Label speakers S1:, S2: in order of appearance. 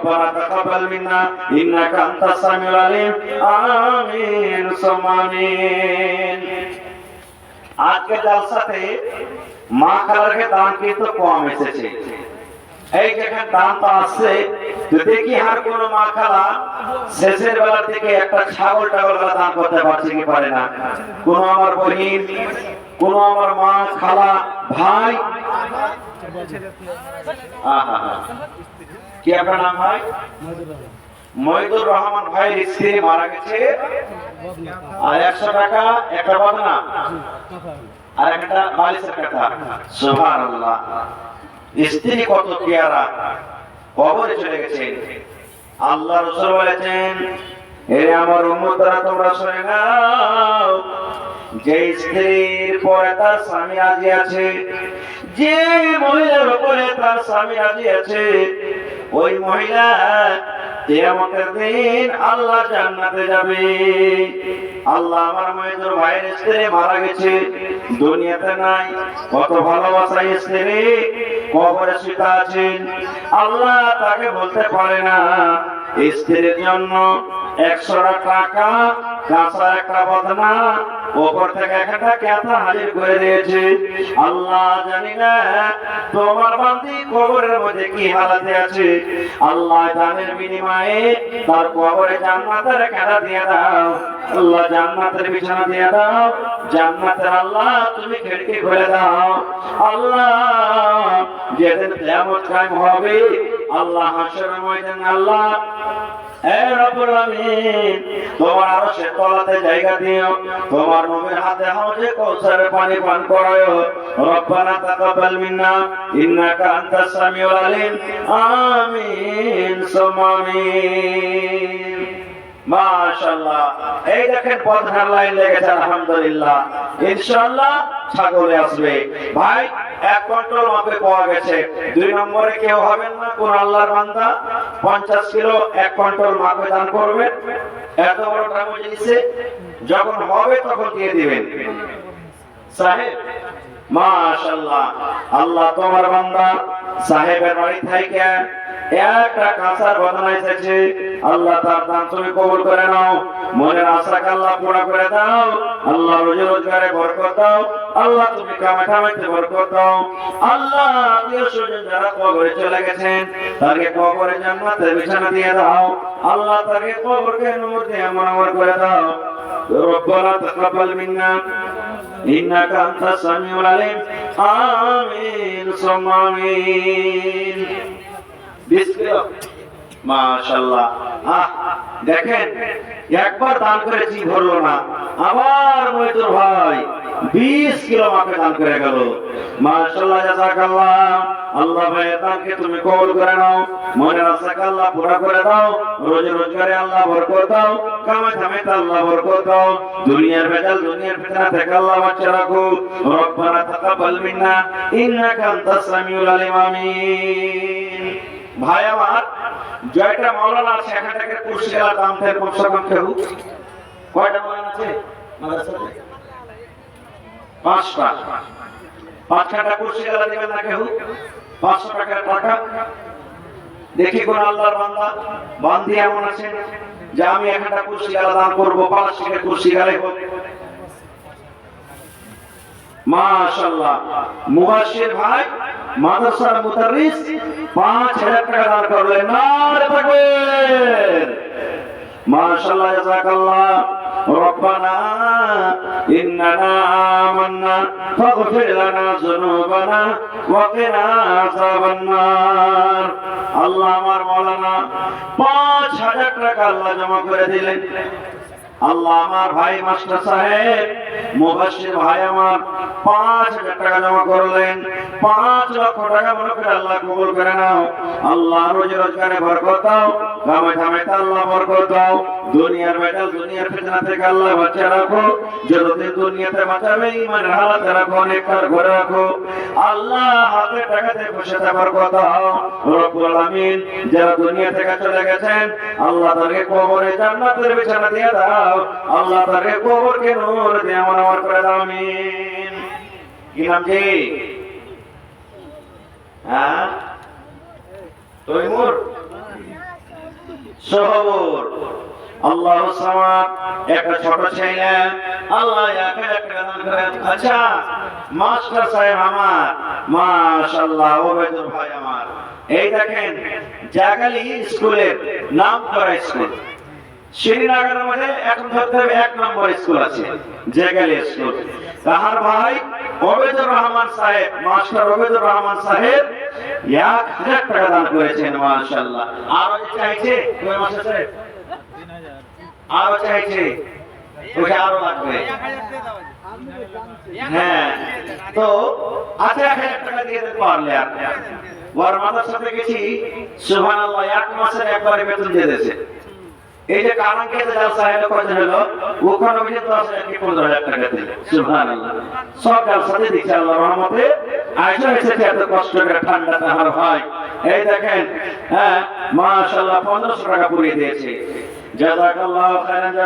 S1: রব্বানা তাকাব্বাল মিন্না ইন্নাকা আনতাস সামিউল আলিম। আমিন সুম্মা আমিন। আজকে জলসাতে মা খালাকে দান কিন্তু কম এসেছে। এই যেখানে দান তো আসছে, তো দেখি আর কোন মা খালা শেষের বেলা থেকে একটা ছাগল টাগল দান করতে পারছে কি পারে না? কোন আমার বহিন, কোন আমার মা খালা ভাই, কি আপনার নাম ভাই? মহিদুর রহমান ভাইয়ের স্ত্রী মারা গেছে, আর 100 টাকা একটা বদনা আর একটা বালিশের কথা। সুবহানাল্লাহ। স্ত্রী কত পেয়ারা, কবরে চলে গেছে। আল্লাহ রাসূল বলেছেন, হে আমার উম্মতরা তোমরা শুনে নাও, যে স্ত্রীর পরে তার স্বামী রাজি আছে, যে মহিলার উপরে তার স্বামী রাজি আছে, ওই মহিলা কিয়ামতের দিন আল্লাহ জান্নাতে যাবে। আল্লাহ আমার মহিদুর ভাইয়ের স্ত্রী মারা গেছে, দুনিয়াতে নাই, কত ভালোবাসা স্ত্রী কবরে শুয়ে আছেন। আল্লাহ তাকে বলতে পারে না স্ত্রীর জন্য 100 টাকা কাঁচা একটা বদনা ওপর থেকে একটা কেতা হাজির করে দিয়েছে। আল্লাহ জানি না তোমার বান্দি কবরের মধ্যে কি হালাতে আছে। আল্লাহ জানের বিনিময়ে তার কবরে জান্নাতের খেলা দিয়ে দাও। আল্লাহ জান্নাতের বিছানা দিয়ে দাও। জান্নাতের আল্লাহ তুমি খিড়কি খুলে দাও। আল্লাহ যেদিন কিয়ামত কায়েম হবে, আল্লাহ হাশরের ময়দানে আল্লাহ তোমার আরশের তলাতে জায়গা দিও, তোমার নবীর হাতে হাউজে কাউসারের পানি পান করায়ো। রব্বানা তাকাব্বাল মিন্না ইন্নাকা আনতাস সামিউল আলিম। আমিন সুম্মা আমিন। মাশাআল্লাহ। এই দেখেন পদ্মার লাইন লেগেছে, আলহামদুলিল্লাহ। ইনশাআল্লাহ ছাগলে আসবে ভাই। 1 কুইন্টাল মাপে পাওয়া গেছে। 2 নম্বরে কেউ হবেন না, কোন আল্লাহর বান্দা 50 কিলো 1 কুইন্টাল মাপে দান করবেন। এত বড় মজলিসে যখন হবে তখন দিয়ে দিবেন সাহেব। মাশাআল্লাহ। আল্লাহ তোমার বান্দা সাহেবের বাড়ি থেকে একটা কাঁচার বদনা এসেছে। আল্লাহ তার দান তুমি কবুল করে নাও। মনের আশাকে আল্লাহ পুরা করে দাও। আল্লাহ রুজি রোজগারে বরকত দাও। আল্লাহ তুমি কামে কামাইতে বরকত দাও। আল্লাহ আত্মীয় স্বজন যারা কবরে চলে গেছেন, তাকে কবরে জান্নাতের বিছানা দিয়ে দাও। আল্লাহ তাকে কবরকে নূর দিয়ে মুনাওয়ার করে দাও। রব্বানা তাকাব্বাল মিন্না ইন্নাকা আনতাস সামিউল আলিম। আমিন সুম্মা আমিন। বিসমিল্লাহ। মাশাআল্লাহ। দেখেন একবার দান করে জি ভরলো না, আবার মহিদুর ভাই 20 কিলো মাপে দান করে গেল। মাশাআল্লাহ, জাযাকাল্লাহ। আল্লাহ ভাইয়ের দানকে তুমি কবুল করে নাও। মনের আশাকে আল্লাহ পুরা করে দাও। রোজি রোজগারে আল্লাহ বরকত দাও। কামাই কামাইতে আল্লাহ বরকত দাও। দুনিয়ার ভেজাল দুনিয়ার ফিতনা থেকে আল্লাহ বাঁচিয়ে রাখো। রব্বানা তাকাব্বাল মিন্না ইন্নাকা আনতাস সামিউল আলিম। আমিন। ভাই আমার জয়টা মাওলানা আছে, এখান থেকে কুরসি গেলা দাম থেকে কমসে কম কেউ কয়টা মাওলানা আছে মাদ্রাসাতে? 5টা। 5টা কুরসি গেলা দিবেন না কেউ? 500 টাকার টাকা। দেখি কোন আল্লাহর বান্দা বান্দি এমন আছে যে আমি একটা কুরসি গেলা দান করবো, 500 কুরসি গেলে হোক। মাশাআল্লাহ। মুবাশশির ভাই মাদ্রাসার মুদাররিস 5000 টাকা দান করলেন। নারে তাকবীর। মাশাআল্লাহ, জাযাকাল্লাহ। রব্বানা ইন্নানা আমান্না ফাগফির লানা যুনুবানা ওয়া কিনা আযাবান নার। আল্লাহ আমার মাওলানা 5000 টাকা আল্লাহ জমা করে দিলেন। আল্লাহ আমার ভাই মাস্টার সাহেব মুবাশশির ভাই আমার 5000 টাকা জমা করলেন। 5 লক্ষ টাকা মনে করে আল্লাহ কবুল করে নাও। আল্লাহ রোজি রোজগারে বরকত দাও। কামাই কামাইতে আল্লাহ বরকত দাও। দুনিয়ার ভেজাল দুনিয়ার ফিতনা থেকে আল্লাহ বাঁচিয়ে রাখো। যতদিন দুনিয়াতে বাঁচাবে ঈমানের হালাতে রাখো, নেককার ঘরে রাখো। আল্লাহ হাতে টাকাতে খুশিতে বরকত দাও। রব্বুল আলামিন যারা দুনিয়া থেকে চলে গেছেন, আল্লাহ তাদেরকে কবরে জান্নাতের বিছানা দিয়ে দাও। আল্লাহ তাদেরকে কবরকে নূর দিয়ে মুনাওয়ার করে দাও। আমিন। কি নাম জি? হ্যাঁ তৈমুর। সবর আল্লাহ সামাদ একটা ছোট ছেলে আল্লাহ একা একটা দান করেন। আচ্ছা মাস্টার সাহেব আমার মাশাআল্লাহ ওবেদুল ভাই আমার এই দেখেন জাগালি স্কুলের নাম করা স্কুল শ্রীনগরের মধ্যে এখন ধরতে হবে 1 নম্বর স্কুল আছে জাগালি স্কুল। তাহার ভাই ওবেদুর রহমান সাহেব মাস্টার ওবেদুর রহমান সাহেব 1000 টাকা দান করেছেন মাশাআল্লাহ। আরো চাইছে ওই মাস্টার সাহেব আরো চাইছে ওকে আরো লাগবে। হ্যাঁ তো আচ্ছা 1000 টাকা দিয়ে দিতে পারলে আপনি ওর মাদ্রাসাতে গেছি সুবহানাল্লাহ 1 মাসের একবারে বেতন দিয়ে দিয়েছে। এই যে কারাঙ্কেতে জলসা হলো কয়দিন হলো ওখানে ওই যে 10,000 কি 15,000 টাকা দিল সুবহানাল্লাহ। সব জলসাতে দিচ্ছে আল্লাহর রহমতে আয়সা এসেছে এত কষ্ট করে ঠান্ডাতে আর হয় এই দেখেন হ্যাঁ মাশাআল্লাহ 1500 টাকা পুরিয়ে দিয়েছে। জাযাকাল্লাহু খাইরান।